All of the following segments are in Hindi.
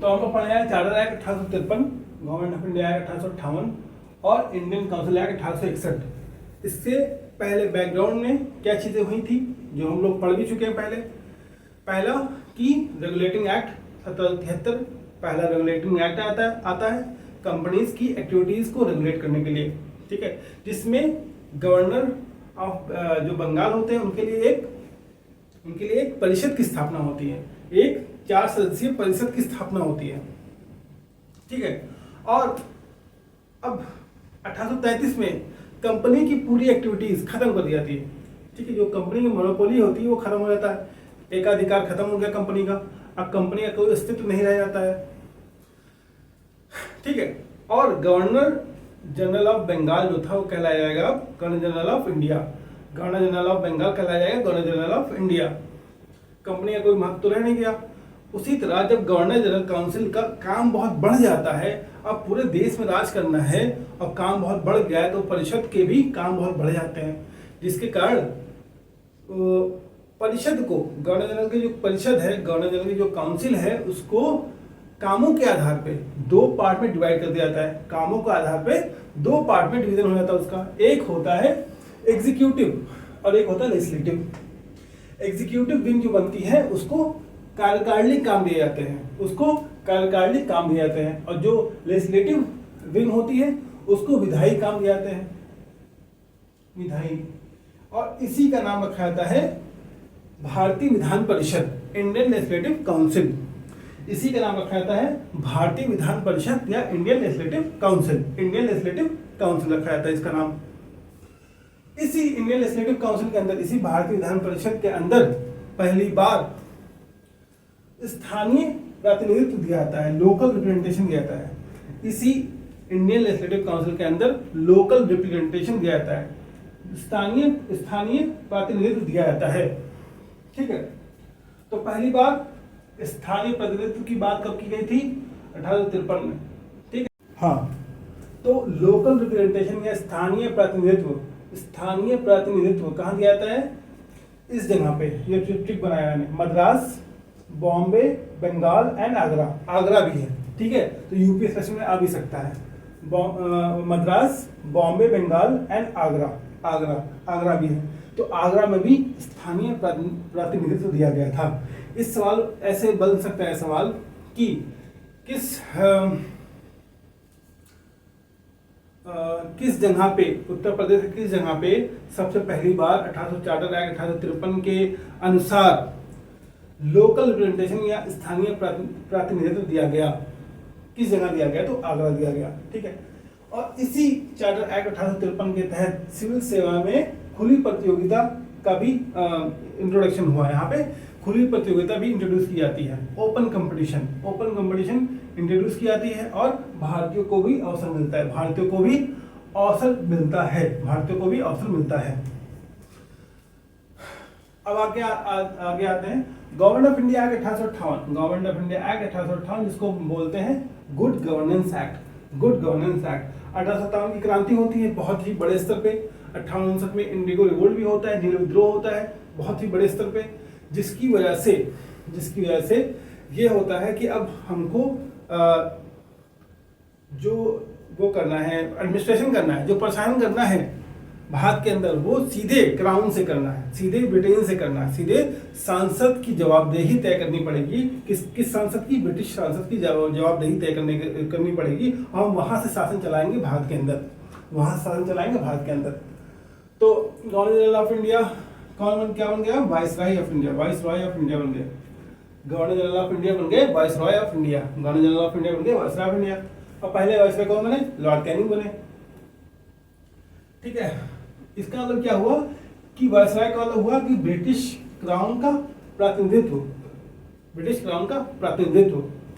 तो हम लोग पढ़े हैं charter act 1853, government of India act 1858 और इंडियन काउंसिल एक्ट 1861। इससे पहले बैकग्राउंड में क्या चीज़ें हुई थी जो हम लोग पढ़ भी चुके हैं पहले। पहला कि रेगुलेटिंग एक्ट 1773, पहला रेगुलेटिंग एक्ट आता है कंपनीज की एक्टिविटीज़ को रेगुलेट करने के लिए, ठीक है, जिसमें गवर्नर ऑफ जो बंगाल होते हैं उनके लिए एक परिषद की स्थापना होती है, एक 4 सदस्यीय परिषद की स्थापना होती है, ठीक है। और अब 1833 में कंपनी की पूरी एक्टिविटीज खत्म कर दी जाती है, ठीक है। जो कंपनी की मोनोपोली होती है वो खत्म हो जाता है, एकाधिकार खत्म हो गया कंपनी का, अब कंपनी का कोई अस्तित्व नहीं रह जाता है, ठीक है। और गवर्नर जनरल ऑफ बंगाल जो था वो कहलाया जाएगा अब governor general of India. Governor general of Bengal कहलाया जाएगा governor general of India. Company का कोई महत्व तो रह नहीं गया। उसी तरह जब गवर्नर जनरल काउंसिल का काम बहुत बढ़ जाता है, अब पूरे देश में राज करना है और काम बहुत बढ़ गया है, तो परिषद के भी काम बहुत बढ़ जाते हैं, जिसके कारण परिषद को, गवर्नर जनरल की जो परिषद है, गवर्नर जनरल की जो काउंसिल है, उसको कामों के आधार पे 2 पार्ट में डिवाइड कर दिया जाता है। कामों के आधार पे 2 पार्ट में डिवीजन हो जाता है उसका। एक होता है एग्जीक्यूटिव और एक होता है लेजिस्लेटिव। एग्जीक्यूटिव विंग जो बनती है उसको कार्यकारिणी काम दिए जाते हैं, और जो लेजिस्लेटिव विंग होती है उसको विधायी काम दिए जाते हैं, विधायी। और इसी का नाम रखा जाता है भारतीय Vidhan Parishad, Indian legislative council. इसी का नाम रखा जाता है भारतीय विधान परिषद या Indian legislative council. Indian legislative council रखा जाता है इसका नाम। इसी इंडियन लेजिस्लेटिव काउंसिल के अंदर, इसी भारतीय विधान परिषद के अंदर पहली बार स्थानीय प्रतिनिधित्व दिया जाता है, लोकल रिप्रेजेंटेशन दिया जाता है। इसी इंडियन लेजिस्लेटिव काउंसिल के अंदर लोकल रिप्रेजेंटेशन दिया जाता है, स्थानीय प्रतिनिधित्व दिया जाता है, ठीक है। तो पहली बार स्थानीय प्रतिनिधित्व की बात कब की गई थी? 1853 में, ठीक है। हाँ, तो लोकल रिप्रेजेंटेशन या स्थानीय प्रतिनिधित्व कहाँ दिया जाता है? इस जगह पे, ये ट्रिक बनाया मैंने, मद्रास, बॉम्बे, बंगाल एंड आगरा। आगरा भी है, ठीक है, तो यूपी सेक्शन में आ भी सकता है। मद्रास, बॉम्बे, बंगाल एंड आगरा भी है। तो आगरा में भी स्थानीय प्रतिनिधित्व दिया गया था। इस सवाल ऐसे बन सकता है सवाल कि किस जगह पे, उत्तर प्रदेश की किस जगह पे सबसे पहली बार 1853 के अनुसार लोकल रिप्रेजेंटेशन या स्थानीय प्रतिनिधित्व दिया गया? किस जगह दिया गया? तो आगरा दिया गया, ठीक है। और इसी चार्टर एक्ट 1853 के तहत सिविल सेवा में खुली प्रतियोगिता का भी इंट्रोडक्शन हुआ। यहाँ पे खुली प्रतियोगिता भी इंट्रोड्यूस की जाती है, ओपन कंपटीशन इंट्रोड्यूस की जाती है, और भारतीयों को भी अवसर मिलता है, भारतीयों को भी अवसर मिलता है। अब आगे आते हैं गवर्नमेंट ऑफ इंडिया एक्ट 1858, जिसको बोलते हैं गुड गवर्नेंस एक्ट। 1857 की क्रांति होती है बहुत ही बड़े स्तर पे। 58 में इंडिगो रिवोल्ट भी होता है, नील विद्रोह होता है बहुत ही बड़े स्तर पे, जिसकी वजह से ये होता है कि अब हमको जो वो करना है, एडमिनिस्ट्रेशन करना है, जो प्रशासन करना है भारत के अंदर, वो सीधे क्राउन से करना है, सीधे ब्रिटेन से करना है, सीधे सांसद की जवाबदेही तय करनी पड़ेगी। किस सांसद की? ब्रिटिश सांसद की जवाबदेही तय करनी पड़ेगी। हम वहां से शासन चलाएंगे भारत के अंदर, तो गवर्नर जनरल ऑफ इंडिया क्या बन गया? वाइसरॉय ऑफ इंडिया बन गया। गवर्नर जनरल ऑफ इंडिया बन गए वाइसरॉय ऑफ इंडिया, और पहले वाइसरॉय कौन बने? लॉर्ड कैनिंग बने, ठीक है। इसका मतलब क्या हुआ कि वाइसरॉय का मतलब हुआ कि ब्रिटिश क्राउन का प्रतिनिधित्व,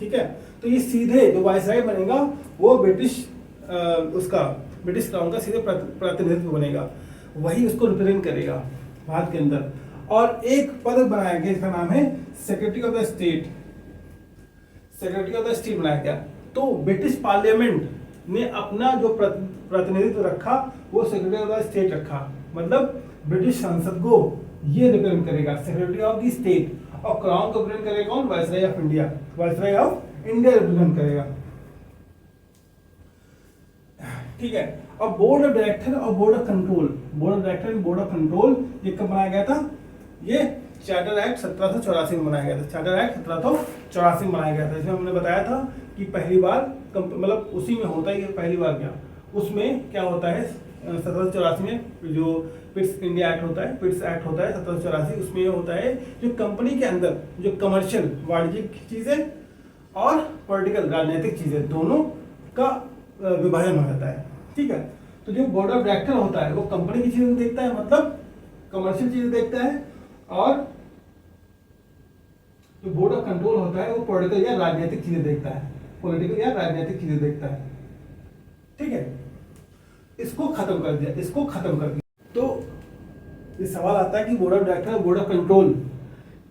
ठीक है। तो ये सीधे जो वाइसरॉय बनेगा वो ब्रिटिश क्राउन का सीधे प्रतिनिधित्व बनेगा, वही उसको रिप्रेजेंट करेगा भारत के अंदर। और एक पद बनाया गया, इसका नाम है सेक्रेटरी ऑफ द स्टेट बनाया गया। तो ब्रिटिश पार्लियामेंट ने अपना जो प्रतिनिधित्व रखा वो सेक्रेटरी ऑफ द स्टेट रखा, मतलब ब्रिटिश संसद को ये रिप्रेजेंट करेगा, सेक्रेटरी ऑफ द स्टेट, और क्राउन को रिप्रेजेंट करेगा कौन? वाइसरॉय ऑफ इंडिया रिप्रेजेंट करेगा, ठीक है। और बोर्ड ऑफ डायरेक्टर और board of control, board of director and board of control ये कब बनाया गया था? ये चार्टर एक्ट 1784 में बनाया गया था। चार्टर एक्ट 1784 में बनाया गया था। इसमें हमने बताया था कि पहली बार मतलब उसी में होता है, ये पहली बार क्या, उसमें क्या होता है 1784 में जो पिट्स इंडिया एक्ट होता है, पिट्स एक्ट होता है 1784, उसमें ये होता है जो कंपनी के अंदर जो कमर्शियल वाणिज्यिक चीजें और पॉलिटिकल राजनीतिक चीजें दोनों का विभाजन हो जाता है, ठीक है। तो जो बोर्ड ऑफ डायरेक्टर होता है वो कंपनी की चीजें देखता है, मतलब कमर्शियल चीजें देखता है, और जो बोर्ड ऑफ कंट्रोल होता है वो पॉलिटिकल या राजनीतिक चीजें देखता है, पॉलिटिकल या राजनीतिक चीजें देखता है, ठीक है। इसको खत्म कर दिया, इसको खत्म कर दिया। तो ये सवाल आता है कि बोर्ड ऑफ डायरेक्टर और बोर्ड ऑफ कंट्रोल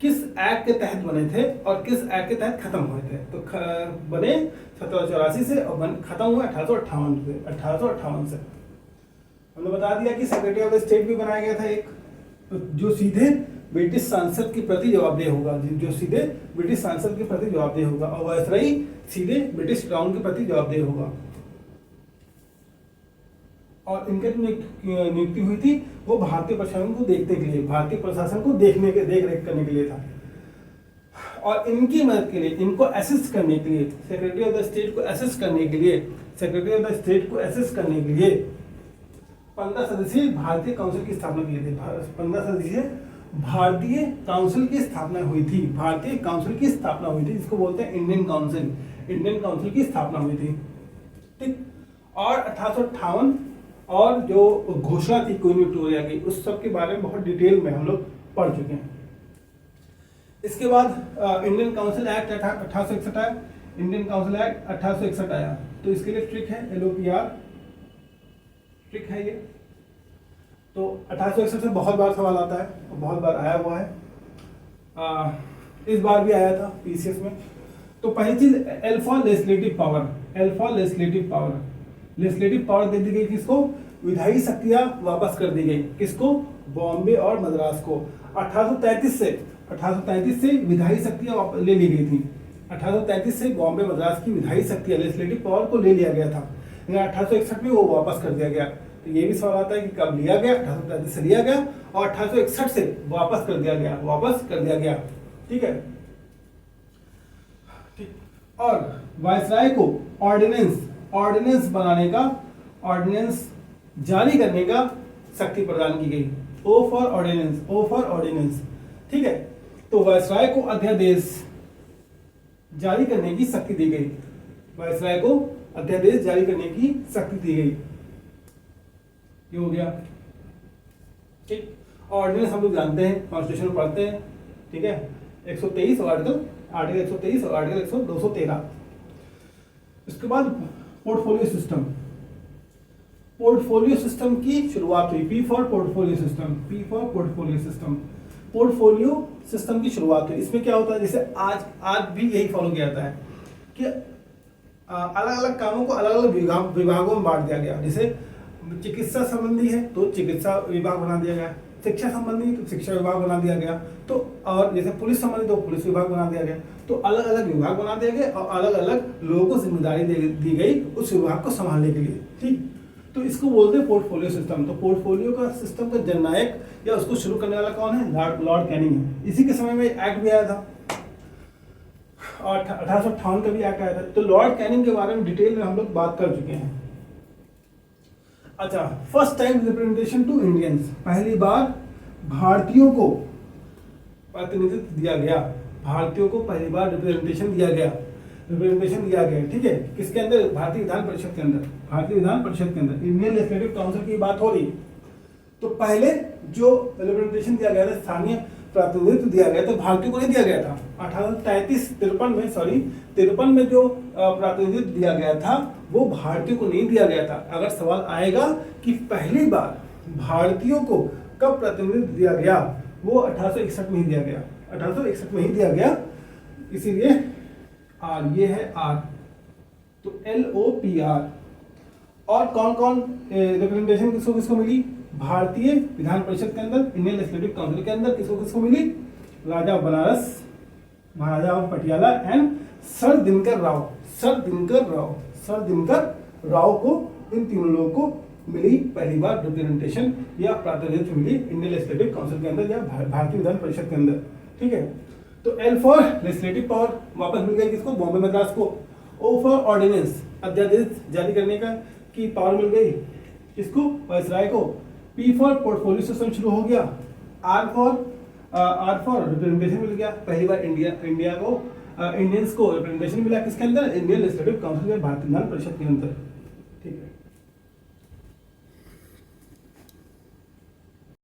किस एक्ट के तहत बने थे और किस एक्ट के तहत खत्म हुए थे? तो बने 1784 से और खत्म हुए 1858 से। हमने बता दिया कि सेक्रेटरी ऑफ द स्टेट भी बनाया गया था एक, तो जो सीधे ब्रिटिश सांसद के प्रति जवाबदेह होगा, जो सीधे ब्रिटिश सांसद के प्रति जवाबदेह होगा, और वायसराय सीधे ब्रिटिश क्राउन के प्रति जवाबदेह होगा। और इनके नियुक्ति हुई थी वो भारतीय प्रशासन को देखने के लिए, भारतीय प्रशासन को देख रेख करने के लिए था, और इनकी मदद के लिए, इनको असिस्ट करने के लिए, सेक्रेटरी ऑफ द स्टेट को असिस्ट करने के लिए, सेक्रेटरी ऑफ द स्टेट को असिस्ट करने के लिए 15 सदस्यीय भारतीय काउंसिल की स्थापना की थी। 15 सदस्यीय भारतीय काउंसिल की स्थापना हुई थी, भारतीय काउंसिल की स्थापना हुई थी, जिसको बोलते हैं इंडियन काउंसिल, इंडियन काउंसिल की स्थापना हुई थी, ठीक। और 1858 और जो घोषणा थी क्वीन विक्टोरिया की, उस सब के बारे में बहुत डिटेल में हम लोग पढ़ चुके हैं। इसके बाद इंडियन काउंसिल एक्ट 1861 आया, इंडियन काउंसिल एक्ट 1861 आया, तो इसके लिए ट्रिक है LOPR, ट्रिक है ये। तो 1861 से बहुत बार सवाल आता है और बहुत बार आया हुआ है, इस बार भी आया था PCS में। तो पहली चीज L for legislative power, L for legislative power, legislative power दे दी गई किसको? विधायी शक्तियां वापस कर दी गई, किसको? बॉम्बे और मद्रास को। 1833 से विधायी शक्तियां ले ली गई थी, 1833 से बॉम्बे मद्रास की विधायी शक्तियां, लेजिस्लेटिव पावर को ले लिया गया था, लेकिन 1861 में वो वापस कर दिया गया। तो ये भी सवाल आता है कि कब लिया गया? 1833 से लिया गया और 1861 से वापस कर दिया गया, वापस कर दिया गया, ठीक है, ठीक। और वायसराय को ऑर्डिनेंस बनाने का, ऑर्डिनेंस जारी करने का शक्ति प्रदान की गई, O फॉर ऑर्डिनेंस, ठीक है। तो वायसराय को अध्यादेश जारी करने की शक्ति दी गई, वायसराय को अध्यादेश जारी करने की शक्ति दी गई, ये हो गया, ठीक। ऑर्डिनेंस हम लोग जानते हैं, कॉन्स्टिट्यूशन में पढ़ते हैं, ठीक है, 123 और आर्टिकल 123 और आर्टिकल 213। इसके बाद पोर्टफोलियो सिस्टम, पोर्टफोलियो सिस्टम की शुरुआत हुई, P for portfolio system, P for portfolio system, portfolio system की शुरुआत हुई। इसमें क्या होता है, जैसे आज भी यही फॉलो किया जाता है कि अलग अलग कामों को अलग अलग विभागों में बांट दिया गया। जैसे चिकित्सा संबंधी है तो चिकित्सा विभाग बना दिया गया, शिक्षा संबंधी तो शिक्षा विभाग बना दिया गया, तो और जैसे पुलिस संबंधी तो पुलिस विभाग बना दिया गया। तो अलग अलग विभाग बना दिए गए और अलग अलग लोगों को जिम्मेदारी दी गई उस विभाग को संभालने के लिए, ठीक। तो इसको बोलते हैं पोर्टफोलियो सिस्टम। तो पोर्टफोलियो का सिस्टम का जननायक या उसको शुरू करने वाला कौन है? लॉर्ड कैनिंग है। इसी के समय में एक्ट भी आया था और 1858 का भी एक्ट आया था। तो लॉर्ड कैनिंग के बारे में डिटेल में हम लोग बात कर चुके हैं। अच्छा, first time representation to Indians, पहली बार भारतीयों को प्रतिनिधित्व दिया गया, भारतीयों को पहली बार रिप्रेजेंटेशन दिया गया, ठीक है। किसके अंदर? भारतीय विधान परिषद के अंदर, भारतीय विधान परिषद के अंदर इंडियन लेजिस्लेटिव काउंसिल की बात हो रही। तो पहले जो रिप्रेजेंटेशन दिया गया था, स्थानीय प्रतिनिधित्व दिया गया, तो भारतीयों को नहीं दिया गया था। 1853 में जो प्रतिनिधित्व दिया गया था वो भारतीयों को नहीं दिया गया था। अगर सवाल आएगा कि पहली बार भारतीयों को कब प्रतिनिधित्व दिया गया, वो 1861 में ही दिया गया, 1861 में ही दिया गया। इसीलिए आर, ये है आर, तो LOPR। और कौन कौन रिप्रेजेंटेशन किसको मिली? भारतीय विधान परिषद के अंदर, इंडियन लेजिस्लेटिव काउंसिल के अंदर किसको मिली? Raja of Banaras, Maharaja of Patiala and sir Dinkar Rao को, इन तीनों लोगों को मिली पहली बार रिप्रेजेंटेशन या प्रातिनिधित्व मिली इंडियन लेजिस्लेटिव काउंसिल के अंदर या भारतीय विधान परिषद के अंदर, ठीक है। तो एल फॉर लेजिस्लेटिव पावर वापस मिल गई किसको, बॉम्बे मद्रास को। ओ फॉर ऑर्डिनेंस, अध्यादेश जारी करने का की पावर मिल गई किसको, वायसराय को। पी फॉर पोर्टफोलियो सिस्टम शुरू हो गया। आर फॉर रिप्रेजेंटेशन मिल गया, पहली बार इंडिया को इंडियंस को रिप्रेजेंटेशन मिला किसके अंदर, इंडियन लेजिस्लेटिव काउंसिल में, भारतीय विधान परिषद के अंदर, ठीक है।